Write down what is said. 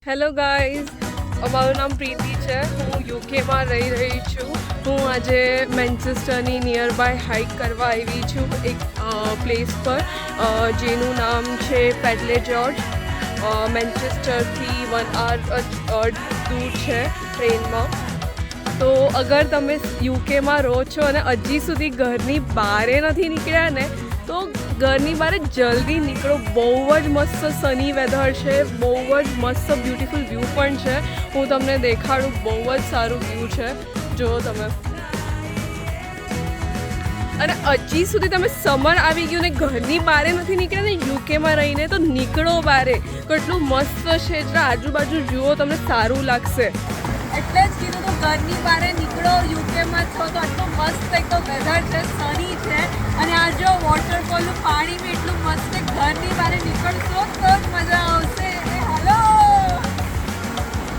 Hello guys, અમારું નામ પ્રીતિ છે. હું યુકેમાં રહી છું. હું આજે મેન્ચેસ્ટરની નિયર બાય હાઇક કરવા આવી છું એક પ્લેસ પર જેનું નામ છે પેડલે જ્યોર્જ. મેન્ચેસ્ટરથી 1 hour દૂર છે ટ્રેનમાં. તો અગર તમે યુકેમાં રહો છો અને હજી સુધી ઘરની બહાર નથી નીકળ્યા ને તો ઘરની બહાર જલ્દી નીકળો. બહુ જ મસ્ત સની વેધર છે, બહુ જ મસ્ત બ્યુટીફુલ વ્યૂ પણ છે. હું તમને દેખાડું, બહુ જ સારું વ્યૂ છે. જો તમે, અને હજી સુધી તમે સમર આવી ગયું ને ઘરની બહાર નથી નીકળ્યા ને યુકેમાં રહીને, તો નીકળો બહાર. કેટલું મસ્ત છે, એટલે આજુબાજુ જુઓ, તમને સારું લાગશે. એટલે જ કીધું તો ઘરની બહાર નીકળો. યુકેમાં છો તો આટલું મસ્ત એક તો વેધર છે, સની છે, અને આ જો વોટરફોલનું પાણી બી એટલું મસ્ત છે. ઘરની બહાર નીકળશો તો જ મજા આવશે.